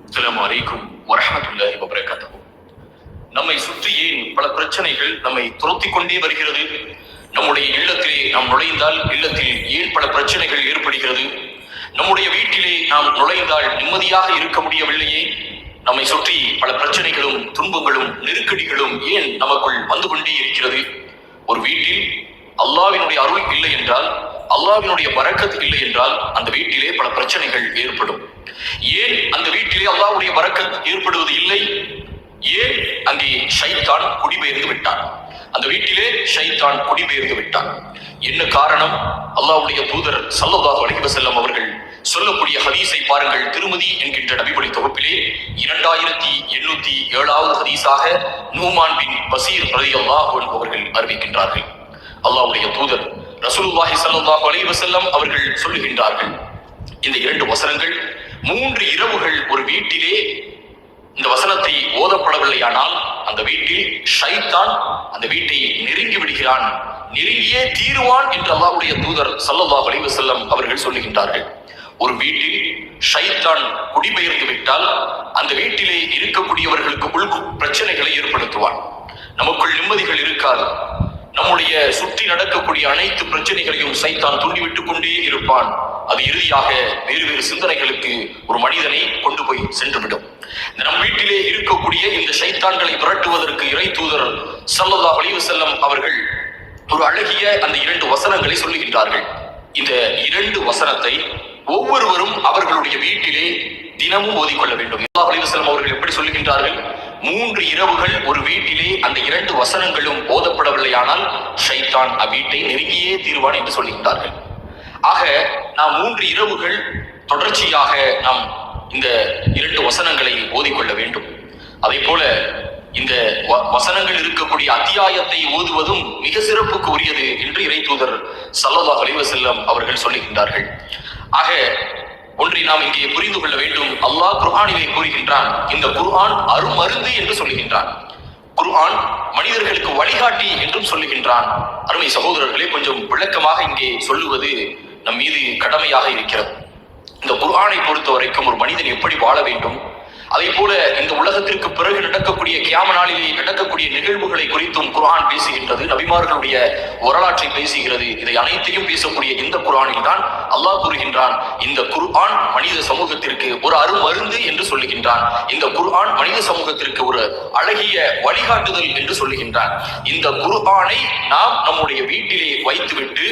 அஸ்ஸலாமு அலைக்கும் வரஹ்மத்துல்லாஹி வபரகாத்துஹு. நம்மை சுற்றி ஏன் பல பிரச்சனைகள் நம்மை துரத்திக் கொண்டே வருகிறது? நம்முடைய இல்லத்திலே நாம் நுழைந்தால் இல்லத்தில் ஏன் பல பிரச்சனைகள் ஏற்படுகிறது? நம்முடைய வீட்டிலே நாம் நுழைந்தால் நிம்மதியாக இருக்க முடியவில்லையே? நம்மை சுற்றி பல பிரச்சனைகளும் துன்பங்களும் நெருக்கடிகளும் ஏன் நமக்குள் வந்து கொண்டே இருக்கிறது? ஒரு வீட்டில் அல்லாஹ்வினுடைய அருள் இல்லை என்றால், அல்லாஹ்வினுடைய பரக்கத் இல்லை என்றால் அந்த வீட்டிலே பல பிரச்சனைகள் ஏற்படும். ஏன் அந்த வீட்டிலே அல்லாஹ்வுடைய பரக்கத் ஏற்படுவது இல்லை? ஏன் அங்கே ஷைத்தான் குடிபெயர்ந்து விட்டான்? அந்த வீட்டிலே ஷைத்தான் குடிபெயர்ந்து விட்டான். என்ன காரணம்? அல்லாஹ்வுடைய தூதர் ஸல்லல்லாஹு அலைஹி வஸல்லம் அவர்கள் சொல்லக்கூடிய ஹதீஸை பாருங்கள். திருமதி என்கின்ற நபிமொழி தொகுப்பிலே 2807வது ஹதீஸாக நூமான் பின் பசீர் ரலியல்லாஹு அன்ஹு அவர்கள் அறிவிக்கின்றார்கள். அல்லாஹ்வுடைய தூதர் ரசூலுல்லாஹி ஸல்லல்லாஹு அலைஹி வஸல்லம் அவர்கள் சொல்லுகின்றார்கள், இந்த 2 வசனங்கள் 3 இரவுகள் ஒரு வீட்டிலே இந்த வசனத்தை ஓதப்படவில்லையானால் அந்த வீட்டில் ஷைத்தான் அந்த வீட்டை நெருங்கி விடுகிறான், நெருங்கியே தீருவான் என்று அல்லாஹ்வுடைய தூதர் ஸல்லல்லாஹு அலைஹி வஸல்லம் அவர்கள் சொல்லுகின்றார்கள். ஒரு வீட்டில் ஷைத்தான் குடிபெயர்ந்து விட்டால் அந்த வீட்டிலே இருக்கக்கூடியவர்களுக்கு உள் பிரச்சனைகளை ஏற்படுத்துவான். நமக்குள் நிம்மதிகள் இருக்காது. நம்முடைய சுற்றி நடக்கக்கூடிய அனைத்து பிரச்சனைகளையும் சைத்தான் தூண்டிவிட்டுக் கொண்டே இருப்பான். அது இறுதியாக வேறு வேறு சிந்தனைகளுக்கு ஒரு மனிதனை கொண்டு போய் சென்றுவிடும். நம் வீட்டிலே இருக்கக்கூடிய இந்த ஷைத்தான்களை விரட்டுவதற்கு இறை தூதர் ஸல்லல்லாஹு அலைஹி வஸல்லம் அவர்கள் ஒரு அழகிய அந்த 2 வசனங்களை சொல்லுகின்றார்கள். இந்த 2 வசனத்தை ஒவ்வொருவரும் அவர்களுடைய வீட்டிலே தினமும் ஓதிக்கொள்ள வேண்டும். ஸல்லல்லாஹு அலைஹி வஸல்லம் அவர்கள் எப்படி சொல்லுகின்றார்கள்? 3 இரவுகள் ஒரு வீட்டிலே அந்த 2 வசனங்களும் ஓதப்படவில்லையானால் ஷைத்தான் அவ்வீட்டை நெருங்கியே தீர்வான் என்று சொல்லுகின்றார்கள். ஆக நாம் 3 இரவுகள் தொடர்ச்சியாக நாம் இந்த 2 வசனங்களை ஓதிக்கொள்ள வேண்டும். அதே போல இந்த வசனங்கள் இருக்கக்கூடிய அத்தியாயத்தை ஓதுவதும் மிக சிறப்புக்கு உரியது என்று இறை தூதர் ஸல்லல்லாஹு அலைஹி வஸல்லம் அவர்கள் சொல்லுகின்றார்கள். ஆக ஒன்றை நாம் இங்கே புரிந்து கொள்ள வேண்டும். அல்லாஹ் குர்ஆனிலே கூறுகின்றான், இந்த குர்ஆன் அருமருந்து என்று சொல்லுகின்றான். குர்ஆன் மனிதர்களுக்கு வழிகாட்டி என்றும் சொல்லுகின்றான். அருமை சகோதரர்களே, கொஞ்சம் விளக்கமாக இங்கே சொல்லுவது நம் மீது கடமையாக இருக்கிறது. இந்த குர்ஆனை பொறுத்த வரைக்கும் ஒரு மனிதன் எப்படி வாழ வேண்டும், அதே போல இந்த உலகத்திற்கு பிறகு நடக்கக்கூடிய கியாம நாளிலே நடக்கக்கூடிய நிகழ்வுகளை குறித்தும் குர்ஆன் பேசுகின்றது. நபிமார்களுடைய வரலாற்றை பேசுகிறது. இதை அனைத்தையும் பேசக்கூடிய இந்த குர்ஆனில் தான் அல்லாஹ் கூறுகின்றான், இந்த குர்ஆன் மனித சமூகத்திற்கு ஒரு அருமருந்து என்று சொல்லுகின்றான். இந்த குர்ஆன் மனித சமூகத்திற்கு ஒரு அழகிய வழிகாட்டுதல் என்று சொல்லுகின்றான். இந்த குர்ஆனை நாம் நம்முடைய வீட்டிலே வைத்துவிட்டு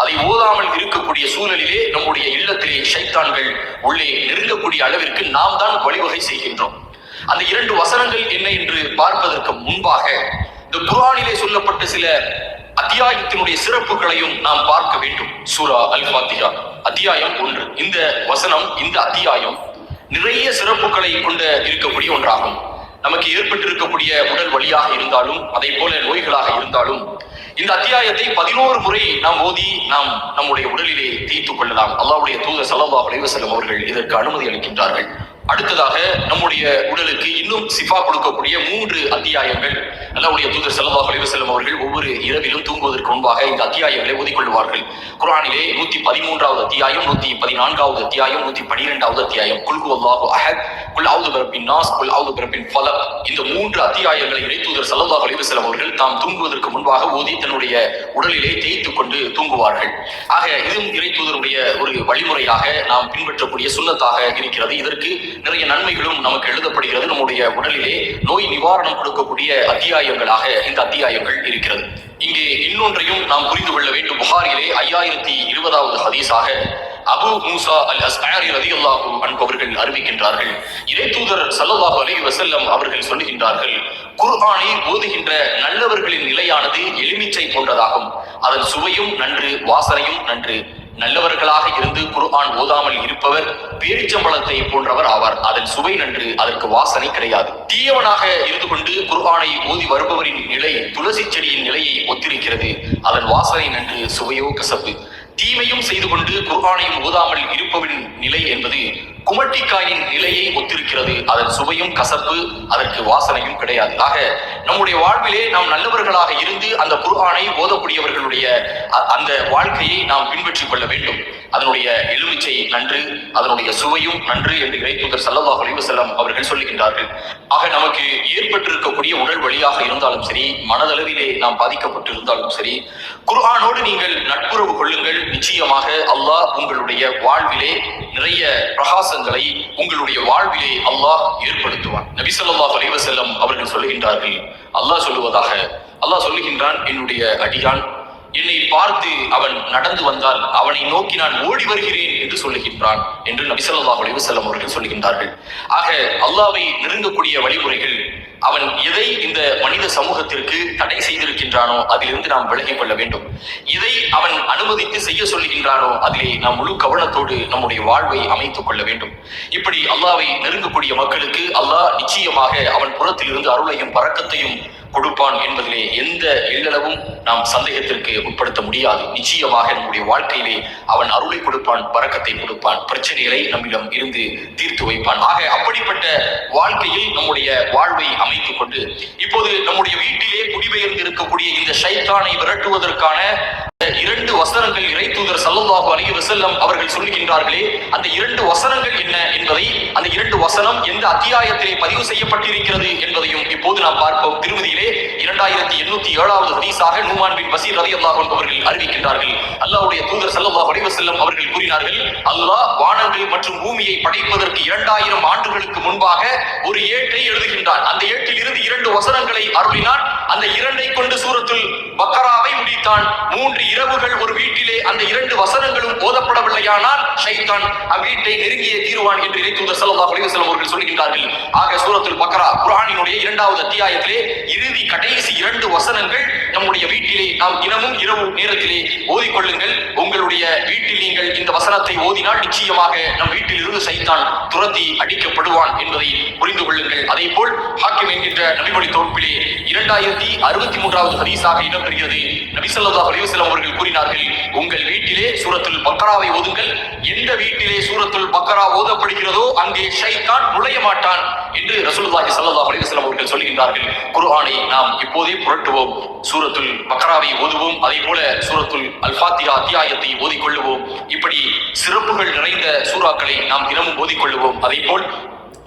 அதை ஓதாமல் இருக்கக்கூடிய சூழலிலே நம்முடைய இல்லத்திலே ஷைத்தான்கள் உள்ளே நெருங்கக்கூடிய அளவிற்கு நாம் தான் வழிவகை செய்கின்றோம். அந்த 2 வசனங்கள் என்ன என்று பார்ப்பதற்கு முன்பாக இந்த குர்ஆனிலே சொல்லப்பட்ட சில அத்தியாயத்தினுடைய சிறப்புகளையும் நாம் பார்க்க வேண்டும். சூரா அல் ஃபாத்திஹா அத்தியாயம் 1. இந்த வசனம், இந்த அத்தியாயம் நிறைய சிறப்புகளை கொண்ட இருக்கக்கூடிய ஒன்றாகும். நமக்கு ஏற்பட்டிருக்கக்கூடிய உடல் வலியாக இருந்தாலும், அதே போல நோய்களாக இருந்தாலும், இந்த அத்தியாயத்தை 11 முறை நாம் ஓதி நாம் நம்முடைய உடலிலே தேய்த்துக் கொள்ளலாம். அல்லாஹ்வுடைய தூதர் ஸல்லல்லாஹு அலைஹி வஸல்லம் அவர்கள் இதற்கு அனுமதி அளிக்கின்றார்கள். அடுத்ததாக நம்முடைய உடலுக்கு இன்னும் சிஃபா கொடுக்கக்கூடிய 3 அத்தியாயங்கள் அல்லாஹ்வுடைய தூதர் ஸல்லல்லாஹு அலைஹி வஸல்லம் அவர்கள் ஒவ்வொரு இரவிலும் தூங்குவதற்கு முன்பாக இந்த அத்தியாயங்களை ஓதிக்கொள்வார்கள். குர்ஆனிலே 113வது அத்தியாயம், 114வது அத்தியாயம், 112வது அத்தியாயம், குல் ஹுவல்லாஹு அஹத், குல் அஊது பிரப்பின் நாஸ், குல் அஊது பிரப்பின் ஃபலக், இந்த 3 அத்தியாயங்களை இறை தூதர் ஸல்லல்லாஹு அலைஹி வஸல்லம் அவர்கள் தாம் தூங்குவதற்கு முன்பாக ஓதி தன்னுடைய உடலிலே தேய்த்துக் கொண்டு தூங்குவார்கள். ஆக இதுவும் இறை தூதருடைய ஒரு வழிமுறையாக நாம் பின்பற்றக்கூடிய சுன்னத்தாக இருக்கிறது. இதற்கு நிறைய நன்மைகளும் நமக்கு எழுதப்படுகிறது. நம்முடைய உடலிலே நோய் நிவாரணம் கொடுக்கக்கூடிய அத்தியாயங்களாக இந்த அத்தியாயங்கள் இருக்கிறது. இங்கே இன்னொன்றையும் நாம் புரிந்து கொள்ள வேண்டும். புகாரிலே 5020வது ஹதீஸாக அபு மூசா அல் அஸ்அரி ரலியல்லாஹு அன்ஹு அவர்கள் அறிவிக்கின்றார்கள், இறை தூதர் ஸல்லல்லாஹு அலைஹி வஸல்லம் அவர்கள் சொல்லுகின்றார்கள், குர்ஆனை ஓதுகின்ற நல்லவர்களின் நிலையானது எலுமிச்சை போன்றதாகும். அதன் சுவையும் நன்று, வாசனையும் நன்று. நல்லவர்களாக இருந்து குர்ஆன் ஓதாமல் இருப்பவர் பேரிச்சம்பழத்தை போன்றவர் ஆவார். அதன் சுவை நன்று, அதற்கு வாசனை கிடையாது. தீயவனாக இருந்து கொண்டு குர்ஆனை ஓதி வருபவரின் நிலை துளசி செடியின் நிலையை ஒத்திருக்கிறது. அதன் வாசனை நன்று, சுவையோ கசப்பு. தீமையும் செய்து கொண்டு குர்ஆனையும் ஓதாமல் இருப்பவரின் நிலை என்பது குமட்டிக்காயின் நிலையை ஒத்திருக்கிறது. அதன் சுவையும் கசப்பு, அதற்கு வாசனையும் கிடையாது. ஆக நம்முடைய வாழ்விலே நாம் நல்லவர்களாக இருந்து அந்த குர்ஆனை ஓதக்கூடியவர்களுடைய அந்த வாழ்க்கையை நாம் பின்பற்றிக் கொள்ள வேண்டும். அதனுடைய எலுமிச்சை நன்று, அதனுடைய சுவையும் நன்று என்று இறைத்தூதர் ஸல்லல்லாஹு அலைஹி வஸல்லம் அவர்கள் சொல்லுகின்றார்கள். ஆக நமக்கு ஏற்பட்டிருக்கக்கூடிய உடல் வலியாக இருந்தாலும் சரி, மனதளவிலே நாம் பாதிக்கப்பட்டிருந்தாலும் சரி, குர்ஆனோடு நீங்கள் நட்புறவு கொள்ளுங்கள். நிச்சயமாக அல்லாஹ் உங்களுடைய வாழ்விலே நிறைய பிரகாசங்களை உங்களுடைய வாழ்விலே அல்லாஹ் ஏற்படுத்துவான். நபி ஸல்லல்லாஹு அலைஹி வஸல்லம் அவர்கள் சொல்லுகின்றார்கள், அல்லாஹ் சொல்லுகின்றான், என்னுடைய அடியான் என்னை பார்த்து அவன் நடந்து வந்தால் அவனை நோக்கி நான் ஓடி வருகிறேன் என்று சொல்லுகின்றான் என்று நபி ஸல்லல்லாஹு அலைஹி வஸல்லம் அவர்கள் சொல்லுகின்றார்கள். ஆக அல்லாஹ்வை நெருங்கக்கூடிய வழிமுறைகள், அவன் எதை இந்த மனித சமூகத்திற்கு தடை செய்திருக்கின்றானோ அதிலிருந்து நாம் விலகிக் கொள்ள வேண்டும். இதை அவன் அனுமதித்து செய்ய சொல்லுகின்றானோ அதிலே நாம் முழு கவனத்தோடு நம்முடைய வாழ்வை அமைத்துக் கொள்ள வேண்டும். இப்படி அல்லாஹ்வை நெருங்கக்கூடிய மக்களுக்கு அல்லாஹ் நிச்சயமாக அவன் புறத்தில் இருந்து அருளையும் பரக்கத்தையும் கொடுப்பான் என்பதிலே எந்த எள்ளளவும் நாம் சந்தேகத்திற்கு உட்படுத்த முடியாது. நிச்சயமாக நம்முடைய வாழ்க்கையிலே அவன் அருளை கொடுப்பான், பரக்கத்தை கொடுப்பான், பிரச்சனைகளை நம்மிடம் இருந்து தீர்த்து வைப்பான். ஆக அப்படிப்பட்ட வாழ்க்கையில் நம்முடைய வாழ்வை அமைத்துக் கொண்டு இப்போது நம்முடைய வீட்டிலே குடிபெயர்ந்து இருக்கக்கூடிய இந்த ஷைத்தானை விரட்டுவதற்கான 2 வசனங்கள் இறைத்தூதர் ஸல்லல்லாஹு அலைஹி வஸல்லம் அவர்கள் சொல்லுகின்றார்களே, அந்த 2 வசனங்கள் என்ன என்பதை, அந்த 2 வசனம் எந்த அத்தியாயத்திலே பதிவு செய்யப்பட்டிருக்கிறது என்பதையும் இப்போது நாம் பார்ப்போம். திருமதியிலே 2807வது ஹதீஸாக நூமான் பின் பஷீர் ரலியல்லாஹு அன்ஹு அவர்கள் அறிவிக்கின்றார்கள். அல்லாஹ்வுடைய தூதர் ஸல்லல்லாஹு அலைஹி வஸல்லம் அவர்கள் கூறினார்கள், அல்லாஹ் வானங்கள் மற்றும் பூமியை படைப்பதற்கு 2000 ஆண்டுகளுக்கு முன்பாக ஒரு ஏட்டை எழுதுகின்றான். அந்த ஏட்டில் இருந்து 2 வசனங்களை அருளினான். அந்த 2ஐ கொண்டு சூரத்துல் பக்கராவை முடித்தான். 3 இரவுகள் ஒரு வீட்டிலே அந்த 2 வசனங்களும் ஓதப்படவில்லையானால் ஷைத்தான் அவ்வீட்டை நெருங்கியே தீருவான் என்று இறைத்தூதர் ஸல்லல்லாஹு அலைஹி வஸல்லம் அவர்கள் சொல்லுகின்றார்கள். ஆக சூரத்துல் பக்கரா குர்ஆனினுடைய 2வது அத்தியாயத்திலே இறுதி கடைசி 2 வசனங்கள் நம்முடைய வீட்டிலே நாம் தினமும் இரவு நேரத்திலே ஓதிக்கொள்ளுங்கள். உங்களுடைய வீட்டில் நீங்கள் இந்த வசனத்தை ஓதினால் நிச்சயமாக நம் வீட்டில் இருந்து ஷைத்தான் துரத்தி அடிக்கப்படுவான் என்பதை புரிந்து கொள்ளுங்கள். அதே போல் ஹாக்கிம் என்கின்ற நபிமொழி தொகுப்பிலே 2063வது ஹதீஸாக இடம்பெறுகிறது. நபி ஸல்லல்லாஹு அலைஹி வஸல்லம் அவர்கள் கூறினார்கள், உங்கள் வீட்டிலே சூரத்துல் பக்கராவை ஓதுங்கள். எந்த வீட்டிலே சூரத்துல் பக்கரா ஓதப்படுகிறதோ அங்கே ஷைத்தான் நுழைய மாட்டான் என்று ரசூலுல்லாஹி ஸல்லல்லாஹு அலைஹி வஸல்லம் அவர்கள் சொல்லுகின்றார்கள். குர்ஆனை நாம் இப்போதே புரட்டுவோம், சூரத்துல் பக்கராவை ஓதுவோம். அதே போல சூரத்துல் அல் ஃபாத்திஹா அத்தியாயத்தை ஓதிக்கொள்ளுவோம். இப்படி சிறப்புகள் நிறைந்த சூறாக்களை நாம் தினமும் ஓதிக்கொள்ளுவோம். அதே போல்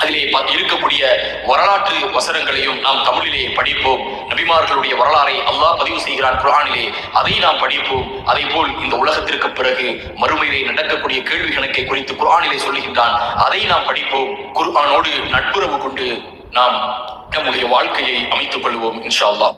அதிலே இருக்கக்கூடிய வரலாற்று வசனங்களையும் நாம் தமிழிலே படிப்போம். நபிமார்களுடைய வரலாறை அல்லாஹ் பதிவு செய்கிறான் குர்ஆனிலே, அதை நாம் படிப்போம். அதே போல் இந்த உலகத்திற்கு பிறகு மறுமையிலே நடக்கக்கூடிய கேள்வி கணக்கை குறித்து குர்ஆனிலே சொல்லுகின்றான், அதை நாம் படிப்போம். குர்ஆனோடு நட்புறவு கொண்டு நாம் நம்முடைய வாழ்க்கையை அமைத்துக் கொள்வோம் இன்ஷா அல்லாஹ்.